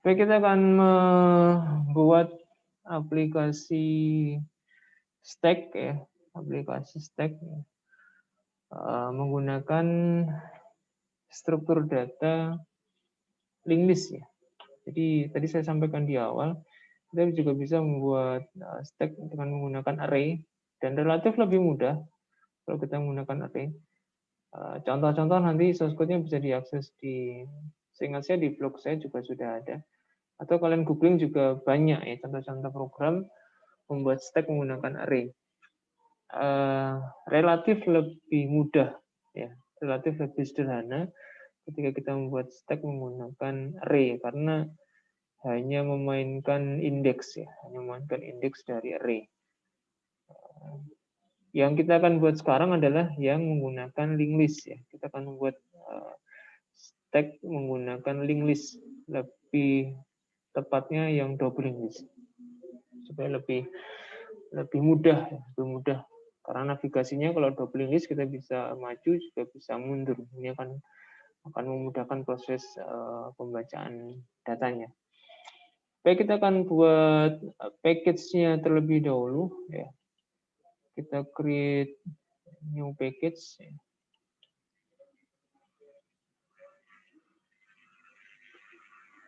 Baik, kita akan membuat aplikasi stack ya, aplikasi stack menggunakan struktur data linked list ya. Jadi tadi saya sampaikan di awal, kita juga bisa membuat stack dengan menggunakan array dan relatif lebih mudah kalau kita menggunakan array. Contoh-contoh nanti source code-nya bisa diakses di, seingat saya di blog saya juga sudah ada. Atau kalian googling juga banyak ya contoh-contoh program membuat stack menggunakan array. Relatif lebih mudah ya, relatif lebih sederhana ketika kita membuat stack menggunakan array karena hanya memainkan indeks ya, hanya memainkan indeks dari array. Yang kita akan buat sekarang adalah yang menggunakan linked list ya. Kita akan membuat stack menggunakan linked list, lebih tepatnya yang double linked list supaya lebih mudah, lebih mudah. Karena navigasinya kalau double linked list kita bisa maju juga bisa mundur. Ini akan memudahkan proses pembacaan datanya. Baik, kita akan buat package-nya terlebih dahulu ya. Kita create new package.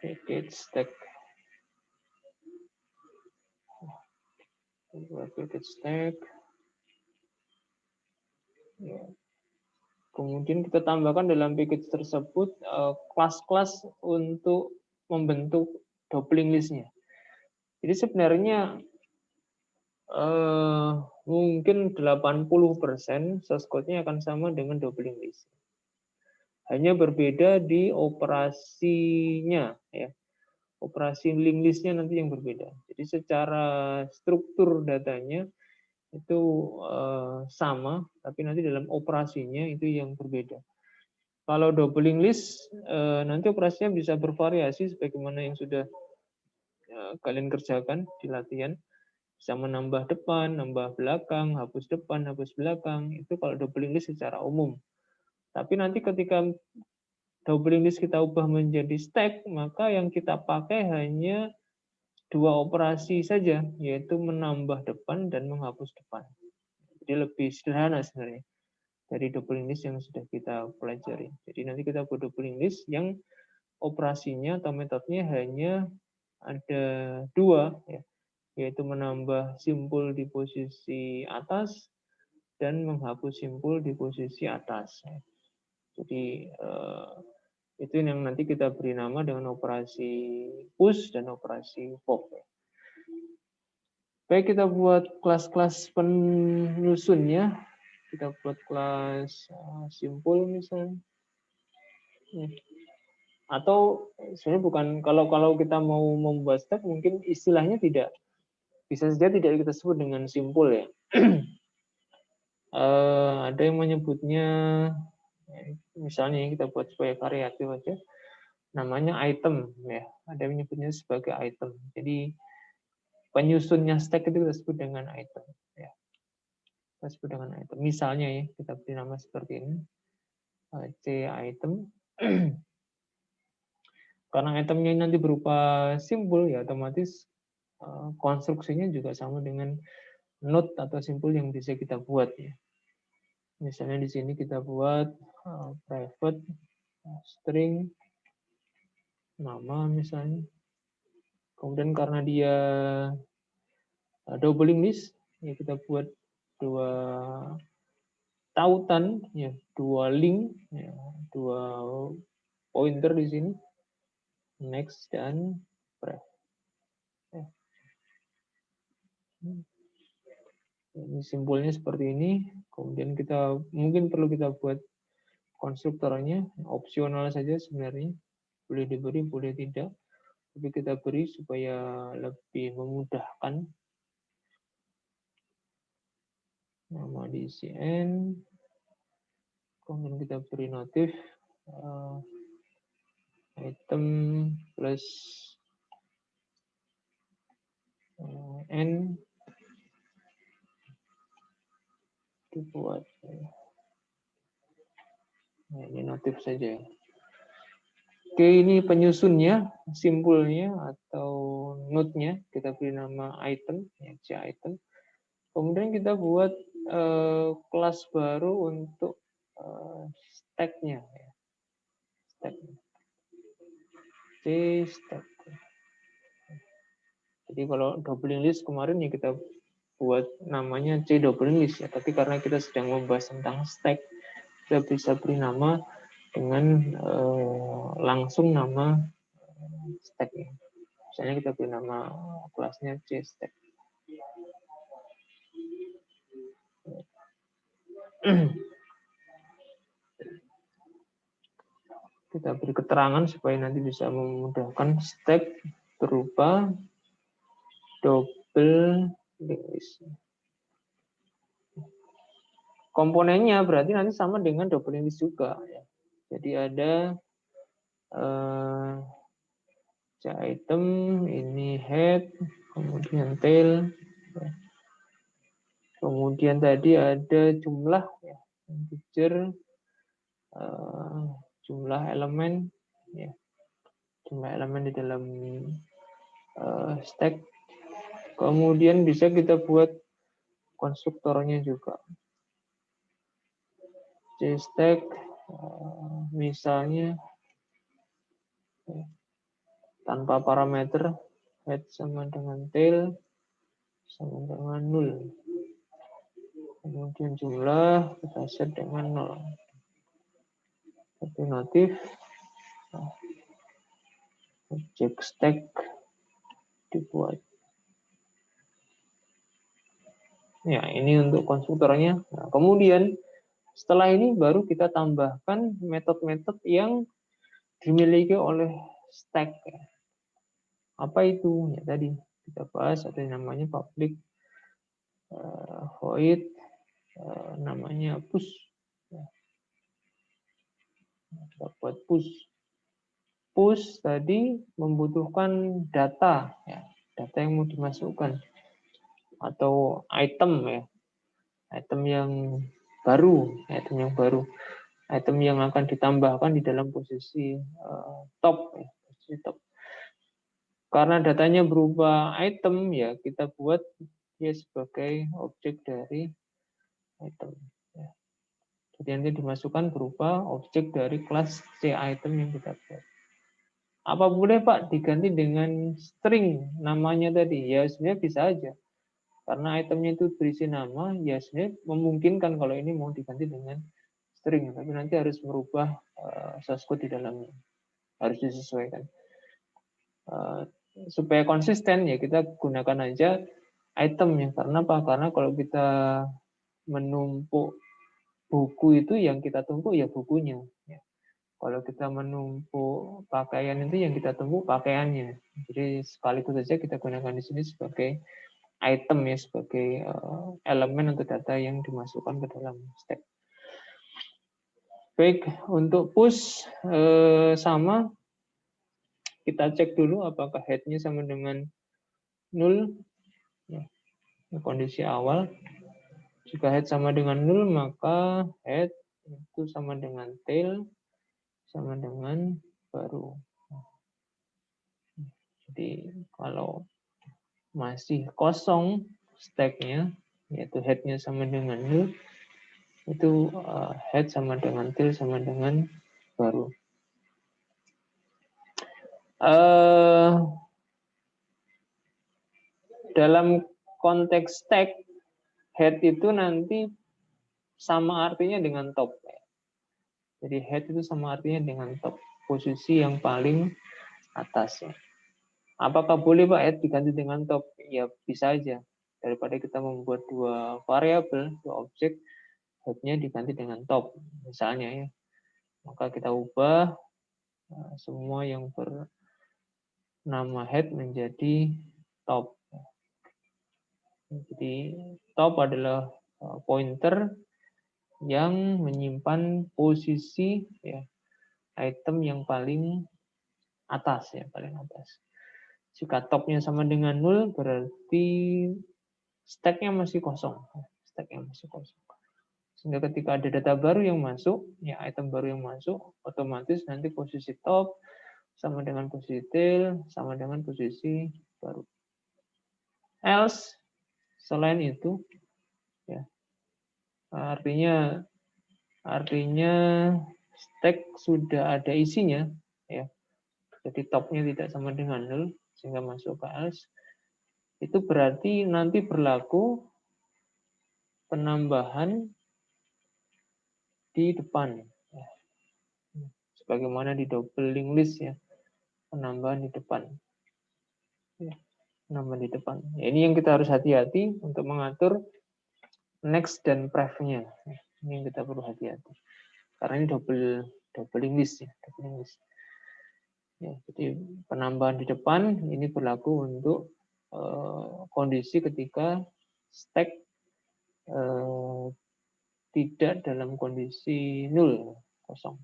Package stack. Buat package stack. Ya. Kemudian kita tambahkan dalam package tersebut kelas-kelas untuk membentuk doubling list-nya. Jadi sebenarnya mungkin 80% source code-nya akan sama dengan doubling list. Hanya berbeda di operasinya ya. Operasi linked list-nya nanti yang berbeda. Jadi secara struktur datanya itu sama, tapi nanti dalam operasinya itu yang berbeda. Kalau doubling list nanti operasinya bisa bervariasi sebagaimana yang sudah kalian kerjakan di latihan. Bisa menambah depan, nambah belakang, hapus depan, hapus belakang. Itu kalau doubling list secara umum. Tapi nanti ketika doubling list kita ubah menjadi stack, maka yang kita pakai hanya dua operasi saja, yaitu menambah depan dan menghapus depan. Jadi lebih sederhana sebenarnya dari doubling list yang sudah kita pelajari. Jadi nanti kita buat doubling list yang operasinya atau metodenya hanya ada dua, ya, yaitu menambah simpul di posisi atas dan menghapus simpul di posisi atas. Jadi itu yang nanti kita beri nama dengan operasi push dan operasi pop. Baik, kita buat kelas-kelas penyusunnya. Kita buat kelas simpul misalnya. Atau sebenarnya bukan, kalau kita mau membuat stack mungkin istilahnya tidak, bisa saja tidak kita sebut dengan simpul ya. Ada yang menyebutnya, misalnya kita buat supaya variatif aja, namanya item ya. Ada yang menyebutnya sebagai item. Jadi penyusunnya stack itu kita sebut dengan item ya. Kita sebut dengan item. Misalnya ya, kita beri nama seperti ini, C item. Karena itemnya nanti berupa simpul ya, otomatis konstruksinya juga sama dengan node atau simpul yang bisa kita buat ya. Misalnya di sini kita buat private string nama misalnya. Kemudian karena dia doubling list, ya kita buat dua tautan ya, dua link ya, dua pointer di sini, next dan pref. Ya. Ini simpulnya seperti ini. Kemudian kita mungkin perlu kita buat konstruktornya, opsional saja sebenarnya. Boleh diberi, boleh tidak. Tapi kita beri supaya lebih memudahkan. Nama di CN. Kemudian kita beri notif item plus n dibuat. Nah, ini notif saja. Oke, ini penyusunnya, simpulnya atau node-nya kita beri nama item, ya, item. Kemudian kita buat kelas baru untuk stack-nya, ya. Stack. Stack. Jadi kalau doubling list kemarin ya kita buat namanya C doubling list ya. Tapi karena kita sedang membahas tentang stack, kita bisa beri nama dengan langsung nama stack-nya. Misalnya kita beri nama kelasnya C stack. Kita beri keterangan supaya nanti bisa memudahkan. Stack berupa double list. Komponennya berarti nanti sama dengan double list juga. Ya. Jadi ada item, ini head, kemudian tail. Ya. Kemudian tadi ada jumlah, ya, integer, jumlah elemen, ya, jumlah elemen di dalam stack. Kemudian bisa kita buat konstruktornya juga. C-stack, misalnya tanpa parameter, head sama dengan tail sama dengan 0. Kemudian jumlah kita set dengan 0. Alternatif, objek stack dibuat. Ya, ini untuk konstruktornya. Nah, kemudian setelah ini baru kita tambahkan metode-metode yang dimiliki oleh stack. Apa itu? Ya tadi kita bahas ada yang namanya public void, namanya push. Kita buat push. Push tadi membutuhkan data, ya, data yang mau dimasukkan atau item, ya, item yang baru, item yang akan ditambahkan di dalam posisi top, ya, posisi top. Karena datanya berupa item, ya kita buat dia sebagai objek dari item. Ya. Jadi nanti dimasukkan berupa objek dari kelas C item yang kita buat. Apa boleh Pak diganti dengan string namanya tadi? Ya sebenarnya bisa aja. Karena itemnya itu berisi nama, ya sebenarnya memungkinkan kalau ini mau diganti dengan string. Tapi nanti harus merubah source code di dalamnya. Harus disesuaikan. Supaya konsisten ya kita gunakan aja itemnya. Karena apa? Karena kalau kita menumpuk buku itu yang kita tumpuk ya bukunya. Ya. Kalau kita menumpuk pakaian itu yang kita tumpuk pakaiannya. Jadi sekaligus saja kita gunakan di sini sebagai item ya, sebagai elemen atau data yang dimasukkan ke dalam stack. Baik, untuk push sama kita cek dulu apakah head-nya sama dengan 0. Ya, kondisi awal. Jika head sama dengan 0 maka head itu sama dengan tail sama dengan baru. Jadi kalau masih kosong stack-nya, yaitu head-nya sama dengan 0, itu head sama dengan tail sama dengan baru. Dalam konteks stack, head itu nanti sama artinya dengan top. Jadi head itu sama artinya dengan top, posisi yang paling atas. Ya. Apakah boleh Pak head diganti dengan top? Ya bisa aja. Daripada kita membuat dua variabel, dua objek, head-nya diganti dengan top. Misalnya ya. Maka kita ubah semua yang bernama head menjadi top. Jadi top adalah pointer yang menyimpan posisi ya, item yang paling atas ya, paling atas. Jika topnya sama dengan 0 berarti stack-nya masih kosong. Stack-nya masih kosong. Sehingga ketika ada data baru yang masuk, ya item baru yang masuk, otomatis nanti posisi top sama dengan posisi tail, sama dengan posisi baru. Else, selain itu, ya, artinya stack sudah ada isinya, ya. Jadi topnya tidak sama dengan nol, sehingga masuk ke else. Itu berarti nanti berlaku penambahan di depan, ya. Sebagaimana di double linked list, ya, penambahan di depan, ya, penambahan di depan. Ya, ini yang kita harus hati-hati untuk mengatur next dan pref-nya. Ini yang kita perlu hati-hati. Karena ini double linked list, ya, double linked list. Ya, jadi penambahan di depan ini berlaku untuk kondisi ketika stack tidak dalam kondisi nol, kosong.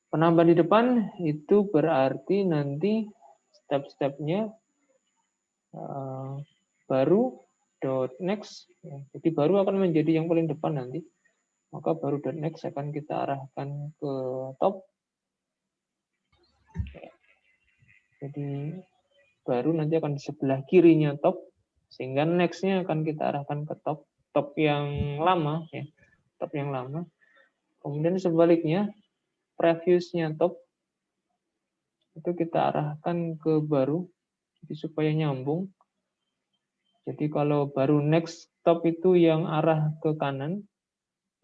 Penambahan di depan itu berarti nanti step-stepnya baru dot next, ya. Jadi baru akan menjadi yang paling depan nanti. Maka baru dot next akan kita arahkan ke top. Jadi baru nanti akan di sebelah kirinya top, sehingga next-nya akan kita arahkan ke top yang lama, ya, top yang lama. Kemudian sebaliknya, previous-nya top itu kita arahkan ke baru, jadi supaya nyambung. Jadi kalau baru next top itu yang arah ke kanan,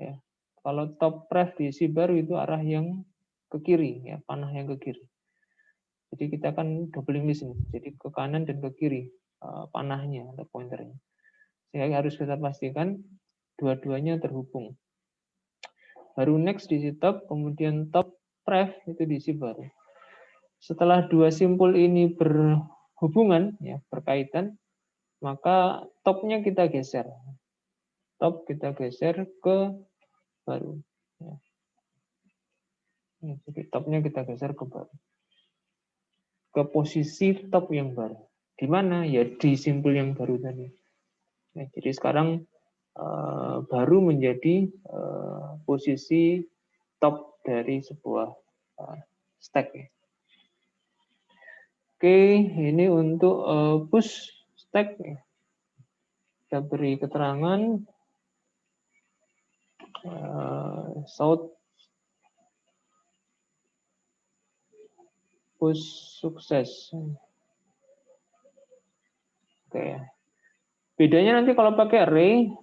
ya. Kalau top prev diisi baru itu arah yang ke kiri, ya, panah yang ke kiri. Jadi kita akan doubling list ini, jadi ke kanan dan ke kiri panahnya atau pointernya. Sehingga harus kita pastikan dua-duanya terhubung. Baru next diisi top, kemudian top prev itu diisi baru. Setelah dua simpul ini berhubungan, ya, berkaitan, maka topnya kita geser. Top kita geser ke baru. Ya. Jadi topnya kita geser ke baru. Ke posisi top yang baru. Di mana? Ya di simpul yang baru tadi. Nah, jadi sekarang baru menjadi posisi top dari sebuah stack. Ya. Oke, ini untuk push stack. Ya. Kita beri keterangan south push sukses. Oke. Bedanya nanti kalau pakai array,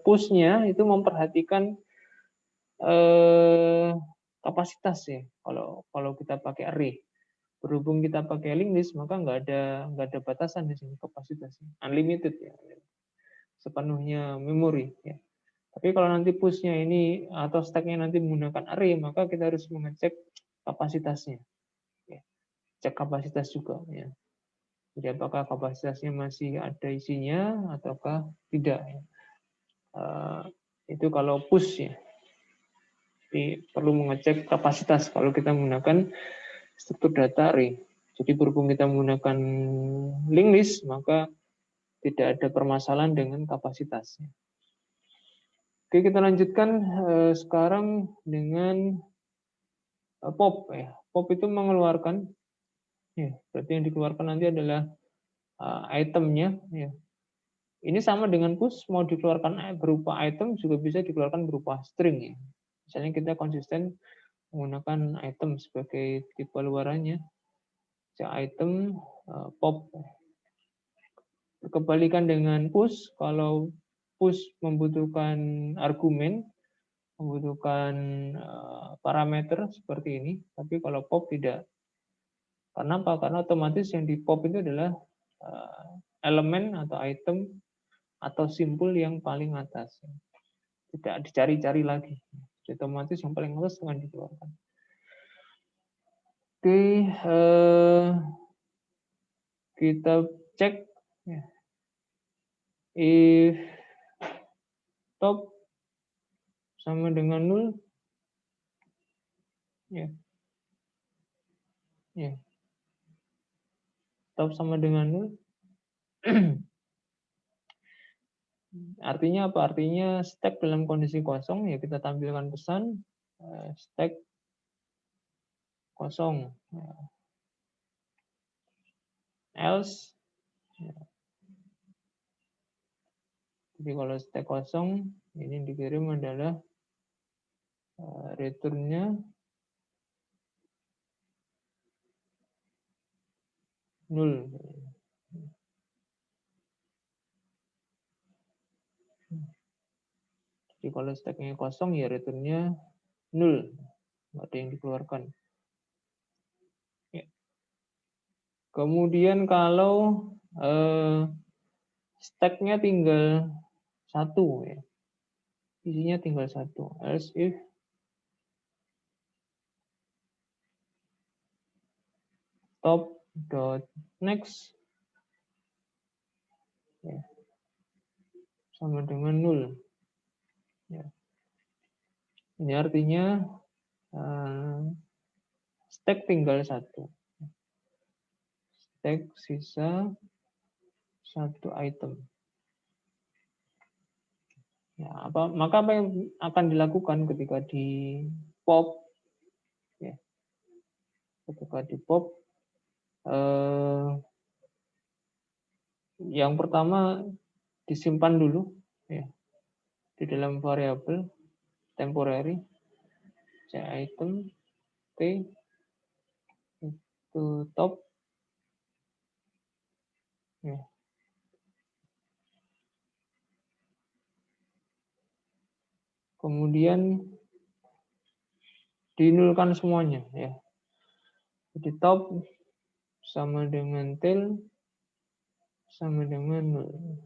push-nya itu memperhatikan kapasitas, ya. Kalau kita pakai array, berhubung kita pakai linked list, maka nggak ada batasan di sini kapasitasnya, unlimited, ya, sepenuhnya memori, ya. Tapi kalau nanti push-nya ini atau stack-nya nanti menggunakan array, maka kita harus mengecek kapasitasnya, ya. Cek kapasitas juga, ya. Jadi apakah kapasitasnya masih ada isinya ataukah tidak, ya. Itu kalau push, ya. Jadi perlu mengecek kapasitas kalau kita menggunakan struktur data array. Jadi berhubung kita menggunakan linked list, maka tidak ada permasalahan dengan kapasitasnya. Oke, kita lanjutkan sekarang dengan pop, ya. Pop itu mengeluarkan, ya, berarti yang dikeluarkan nanti adalah itemnya, ya. Ini sama dengan push, mau dikeluarkan berupa item juga bisa dikeluarkan berupa string, ya. Misalnya kita konsisten menggunakan item sebagai tipe luarannya, item pop. Kebalikan dengan push, kalau push membutuhkan argumen, membutuhkan parameter seperti ini, tapi kalau pop tidak. Karena apa? Karena otomatis yang di pop itu adalah elemen atau item atau simpul yang paling atas. Tidak dicari-cari lagi. Jadi otomatis yang paling atas akan dikeluarkan. Oke, kita cek, ya. If top sama dengan 0, ya. Ya. Top sama dengan 0. Artinya apa? Artinya stack dalam kondisi kosong, ya kita tampilkan pesan stack kosong. Else, jadi kalau stack kosong, ini dikirim adalah returnnya 0. Jadi kalau stacknya kosong, ya returnnya 0. Nggak ada yang dikeluarkan. Ya. Kemudian kalau stacknya tinggal 1, ya. Isinya tinggal 1. Else if top dot next, ya, sama dengan 0. Ya. Ini artinya stack tinggal 1. Stack sisa 1 item. Ya, maka apa yang akan dilakukan ketika di pop, ya, ketika di pop, yang pertama disimpan dulu, ya, di dalam variabel temporary item t itu top, ya. Kemudian dinulkan semuanya, ya. Jadi top sama dengan tail sama dengan 0.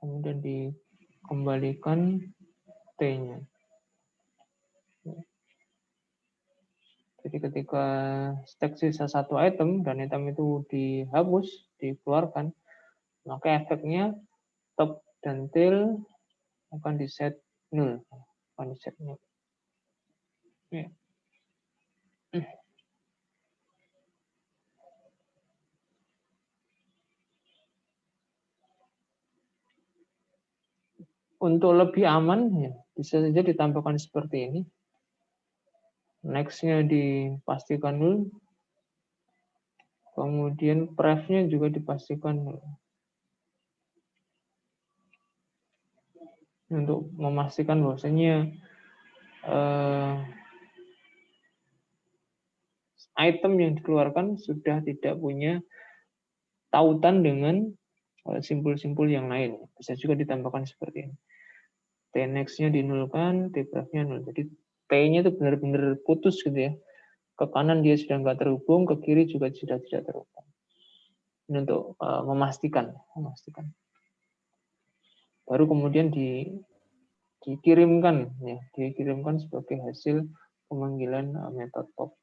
Kemudian dikembalikan t-nya. Jadi ketika stack sisa 1 item dan item itu dihapus, dikeluarkan, maka efeknya top dan tail akan di-set 0. Akan di-set 0. Ya. Untuk lebih aman, ya, bisa saja ditambahkan seperti ini. Next-nya dipastikan 0. Kemudian pref-nya juga dipastikan 0. Untuk memastikan bahwasanya item yang dikeluarkan sudah tidak punya tautan dengan simpul-simpul yang lain. Bisa juga ditambahkan seperti ini. T-next-nya dinulkan, T-pref-nya 0. Jadi T-nya itu benar-benar putus gitu ya. Ke kanan dia sudah nggak terhubung, ke kiri juga sudah tidak terhubung. Ini untuk memastikan. Baru kemudian dikirimkan, ya, dikirimkan sebagai hasil pemanggilan metode pop.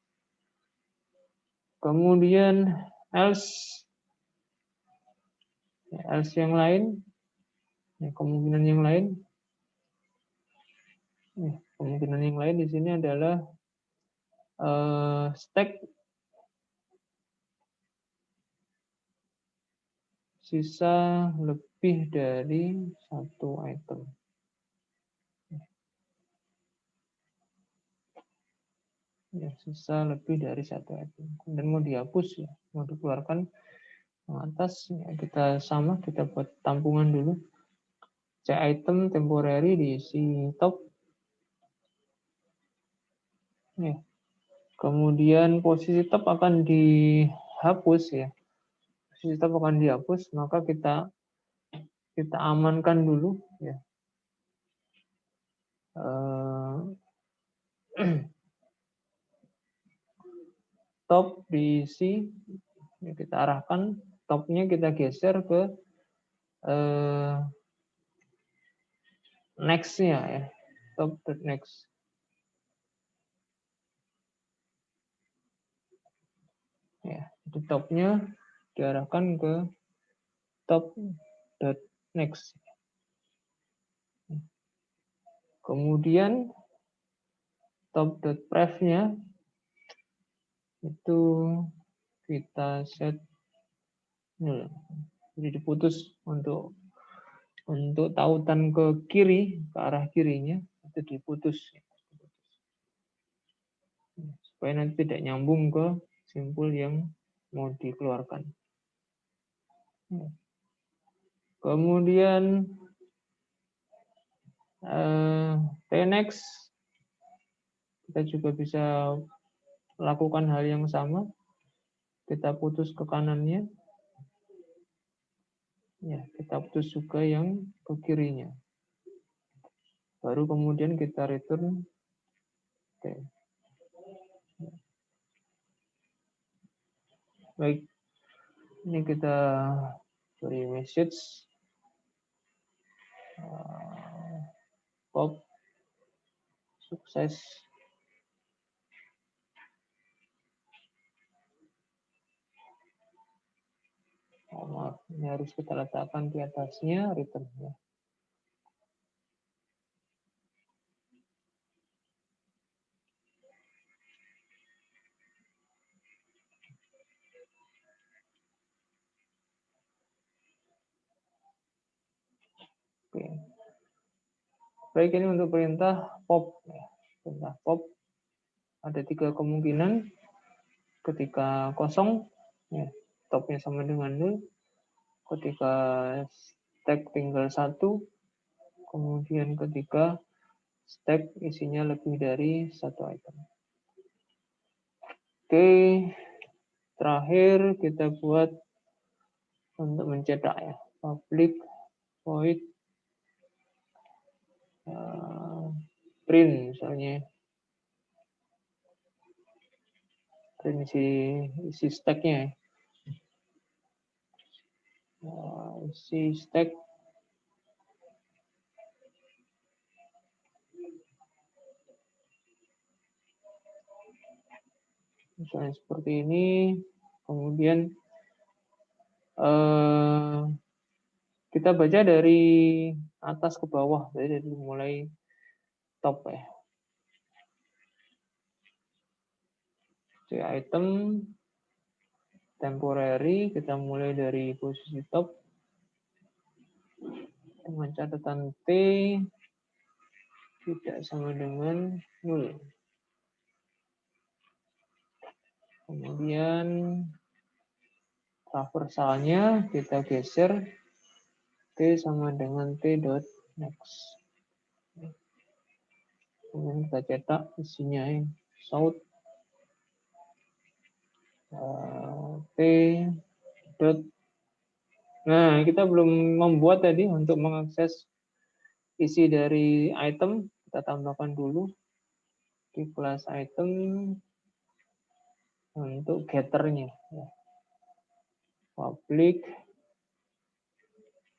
Kemudian else yang lain, ya, kemungkinan yang lain di sini adalah stack sisa lebih dari 1 item. Ya, sisa lebih dari 1 item. Kemudian mau dihapus, ya, mau dikeluarkan atas, ya, kita buat tampungan dulu. C item temporary diisi top. Ya. Kemudian posisi top akan dihapus, ya. Posisi top akan dihapus, maka kita amankan dulu, ya. Top diisi, ya, kita arahkan topnya, kita geser ke next-nya, ya, top next. Ya, jadi topnya diarahkan ke top next. Kemudian top pref-nya itu kita set 0. Jadi diputus untuk tautan ke kiri, ke arah kirinya itu diputus. supaya nanti tidak nyambung ke simpul yang mau dikeluarkan. Kemudian Tnext kita juga bisa lakukan hal yang sama. Kita putus ke kanannya. Ya, kita putus juga yang ke kirinya. Baru kemudian kita return T. Baik, ini kita beri message pop sukses. Oh, maaf, ini harus kita letakkan di atasnya return ya. Oke. Baik, ini untuk perintah pop. Perintah pop ada 3 kemungkinan. Ketika kosong, ya, topnya sama dengan 0. Ketika stack tinggal 1, kemudian ketika stack isinya lebih dari 1 item. Oke, terakhir kita buat untuk mencetak ya, public void print misalnya, print isi stacknya, isi stack misalnya seperti ini. Kemudian kita baca dari atas ke bawah, jadi dari mulai top ya. Item temporary, kita mulai dari posisi top dengan catatan T tidak sama dengan 0. Kemudian traversalnya kita geser T sama dengan T dot next. Kemudian kita cetak isinya south T dot. Nah, kita belum membuat tadi untuk mengakses isi dari item. Kita tambahkan dulu di kelas item untuk getternya. Public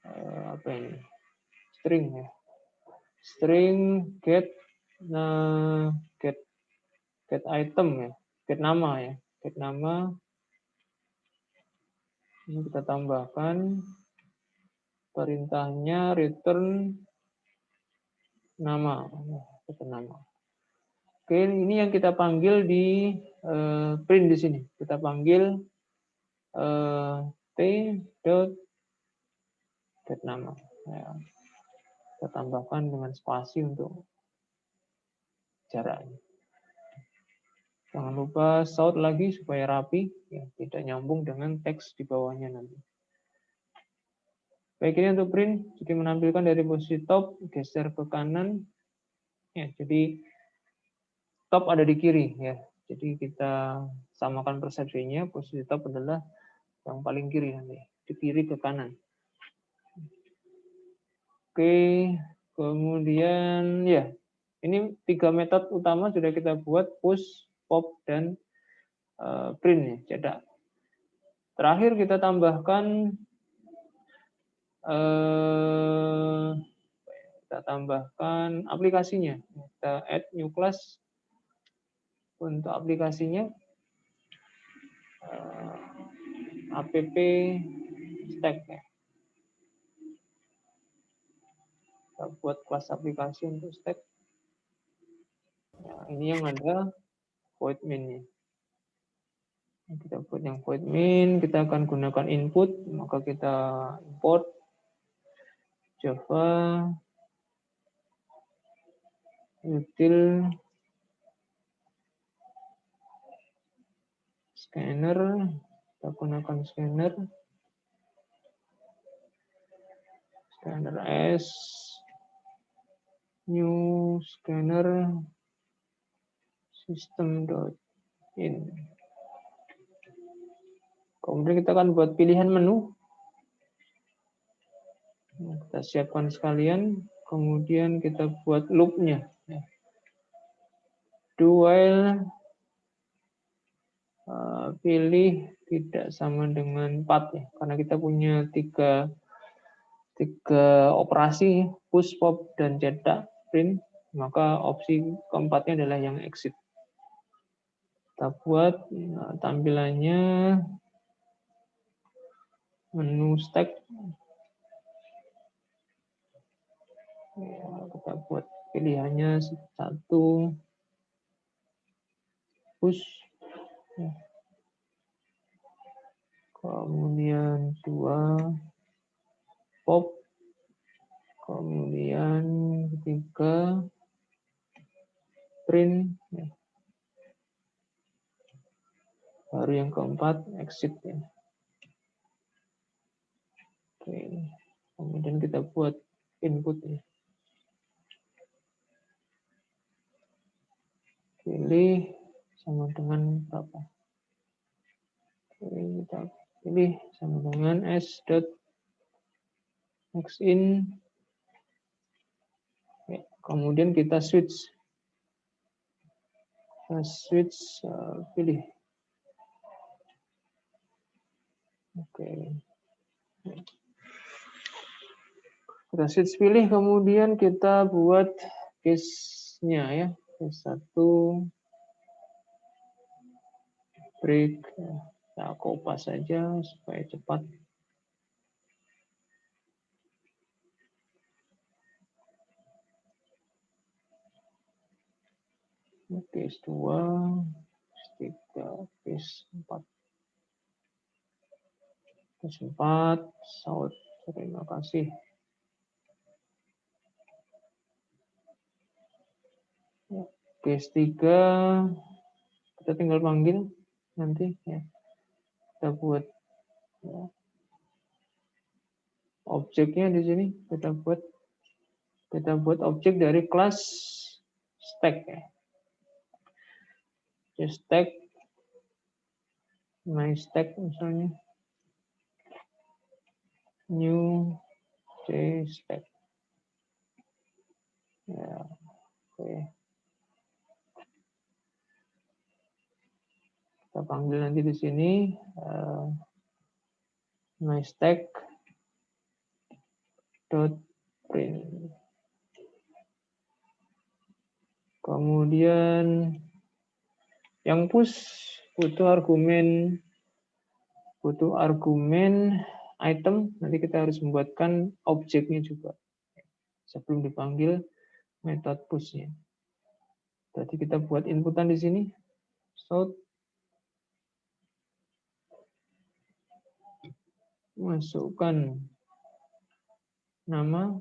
apa ini? String ya. String get get item ya. Get nama ya. Get nama. Ini kita tambahkan perintahnya return nama. Return nama. Oke, ini yang kita panggil di print di sini. Kita panggil T dot get nama. Ya. Kita tambahkan dengan spasi untuk jaraknya. Jangan lupa sort lagi supaya rapi, ya, tidak nyambung dengan teks di bawahnya nanti. Baik, ini untuk print, jadi menampilkan dari posisi top, geser ke kanan. Ya, jadi top ada di kiri ya. Jadi kita samakan persepsinya, posisi top adalah yang paling kiri nanti, di kiri ke kanan. Oke, kemudian ya, ini 3 metode utama sudah kita buat, push, pop, dan print ya, cetak. Terakhir kita tambahkan aplikasinya. Kita add new class untuk aplikasinya, app stack ya. Kita buat kelas aplikasi untuk stack. Nah, ini yang ada void main-nya. Kita buat yang void main, kita akan gunakan input, maka kita import Java util scanner, kita gunakan scanner S, new scanner system.in. Kemudian kita akan buat pilihan menu. Kita siapkan sekalian, kemudian kita buat loop-nya. Do while pilih tidak sama dengan path ya, karena kita punya tiga operasi, push, pop, dan cetak, print, maka opsi keempatnya adalah yang exit. Kita buat tampilannya menu stack. Ya, kita buat pilihannya satu push, kemudian 2 pop, kemudian 3 print, baru yang keempat exit ya. Oke, kemudian kita buat input ya. Pilih sama dengan berapa? Oke, kita pilih sama dengan s.nextin. Ya, kemudian kita switch. Pilih. Oke. Kita switch pilih, kemudian kita buat case-nya ya. Case 1 break. Kita kopas saja supaya cepat. Case 2, case 3, case 4. Case 4, saud. Terima kasih. Case 3, kita tinggal panggil nanti ya. Kita buat ya, objeknya di sini. Kita buat objek dari kelas stack ya. Stack, my stack misalnya, new stack. Ya, oke. Kita panggil nanti di sini my stack dot print. Kemudian yang push butuh argumen item, nanti kita harus membuatkan objeknya juga sebelum dipanggil metode push-nya. Jadi kita buat inputan di sini, shout, masukkan nama,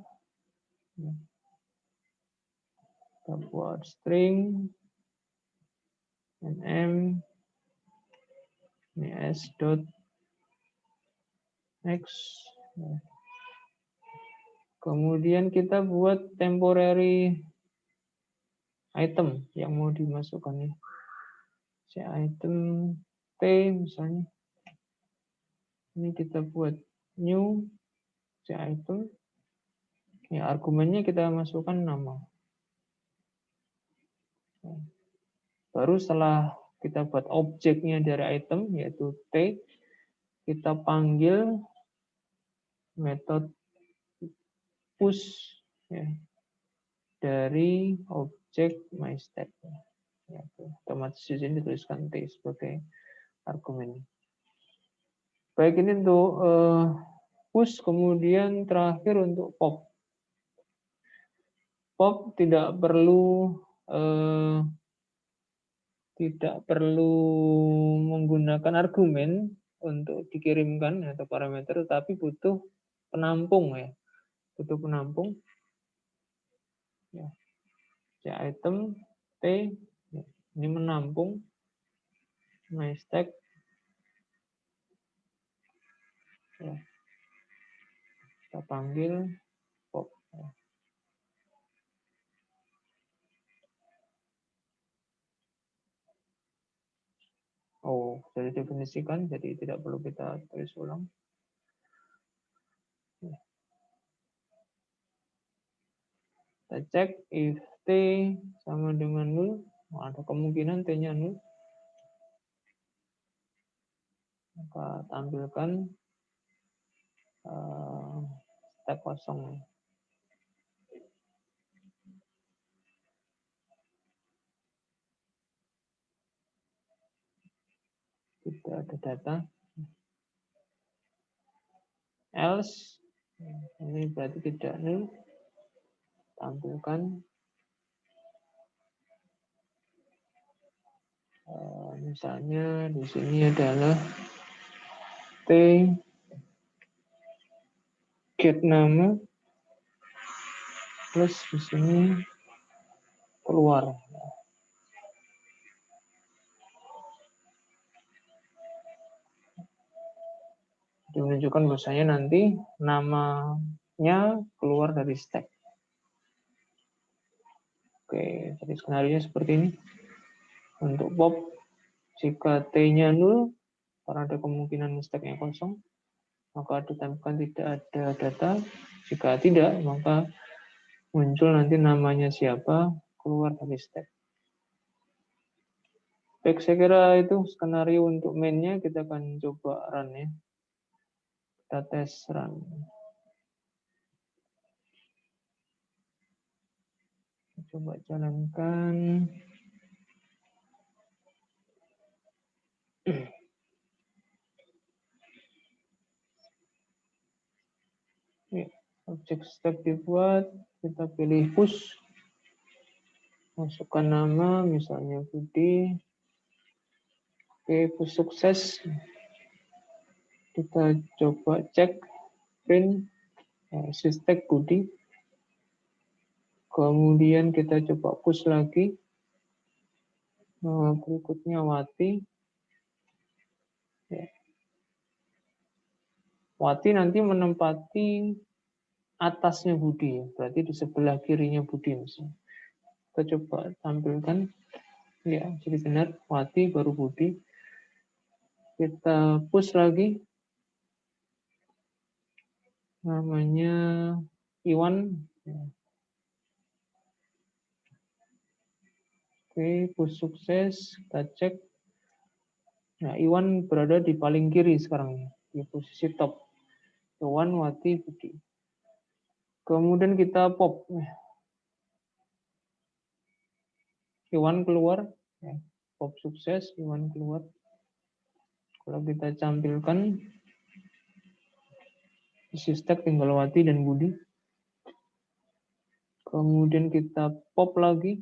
kita buat string, nm, ini s.next. Kemudian kita buat temporary item yang mau dimasukkan ini. Si item T misalnya. Ini kita buat new si item. Ya, argumennya kita masukkan nama. Baru setelah kita buat objeknya dari item yaitu T, kita panggil metode push ya, dari objek myStack. Ya, otomatis di sini dituliskan T sebagai argumen. Baik, ini untuk push, kemudian terakhir untuk pop. Pop tidak perlu menggunakan argumen untuk dikirimkan atau parameter, tetapi butuh penampung ya. Butuh penampung. Ya. Si item T ini menampung myStack Kita panggil pop. Oh, sudah didefinisikan, jadi tidak perlu kita tulis ulang. Kita cek if T sama dengan 0, ada kemungkinan T-nya 0. Maka tampilkan stack kosong. Tidak ada data. Else, ini berarti tidak 0. Tampilkan misalnya di sini adalah T get nama plus di sini keluar. Jadi menunjukkan bahwasanya nanti namanya keluar dari stack. Oke, jadi skenario seperti ini. Untuk pop, jika T-nya 0, karena ada kemungkinan stack-nya kosong, maka ditampilkan tidak ada data. Jika tidak, maka muncul nanti namanya siapa, keluar dari stack. Baik, saya kira itu skenario untuk main-nya. Kita akan coba run ya. Kita tes run. Coba jalankan. Ya, objek step dibuat, kita pilih push. Masukkan nama, misalnya Budi. Oke, push sukses. Kita coba cek print stack Budi. Kemudian kita coba push lagi. Berikutnya Wati. Ya. Wati nanti menempati atasnya Budi, berarti di sebelah kirinya Budi misalnya. Kita coba tampilkan, ya jadi benar Wati baru Budi. Kita push lagi, namanya Iwan. Oke, push sukses, kita cek. Nah, Iwan berada di paling kiri sekarang, di posisi top. Iwan, Wati, Budi. Kemudian kita pop. Iwan keluar, pop sukses, Iwan keluar. Kalau kita tampilkan, isi stack tinggal Wati dan Budi. Kemudian kita pop lagi,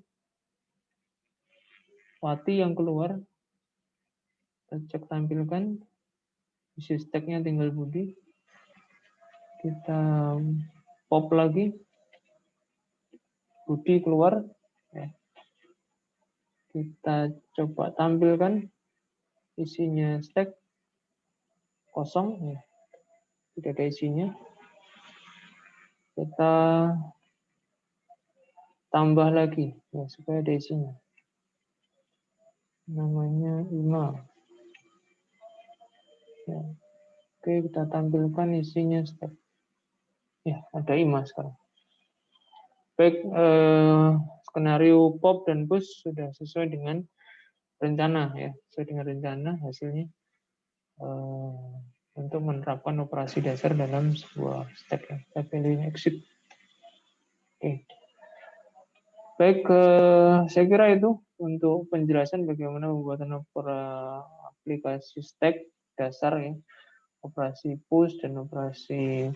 Wati yang keluar. Kita cek tampilkan, isi stacknya tinggal Budi. Kita pop lagi, Budi keluar. Kita coba tampilkan, isinya stack kosong, tidak ada isinya. Kita tambah lagi, ya, supaya ada isinya. Namanya Ima. Ya. Oke, kita tampilkan isinya stack. Ya, ada Ima sekarang. Baik, skenario pop dan push sudah sesuai dengan rencana ya, sesuai dengan rencana hasilnya untuk menerapkan operasi dasar dalam sebuah stack. Kita pilih exit. Oke. Baik, saya kira itu untuk penjelasan bagaimana pembuatan aplikasi stack dasar ya, operasi push dan operasi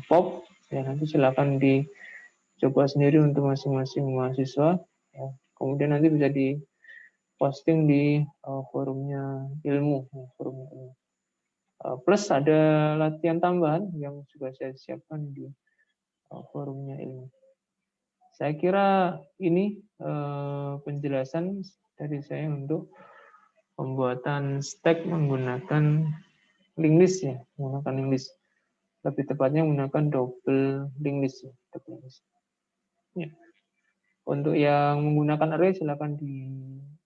pop. Ya, nanti silakan dicoba sendiri untuk masing-masing mahasiswa. Ya. Kemudian nanti bisa diposting di forumnya ilmu. Plus ada latihan tambahan yang juga saya siapkan di forumnya ilmu. Saya kira ini penjelasan dari saya untuk pembuatan stack menggunakan linked list ya, menggunakan linked list. Lebih tepatnya menggunakan double linked list ya, double linked list. Ya. Untuk yang menggunakan array silakan di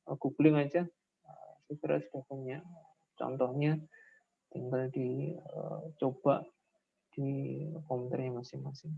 googling aja. Saya kira sudah punya contohnya, tinggal dicoba di komputernya masing-masing.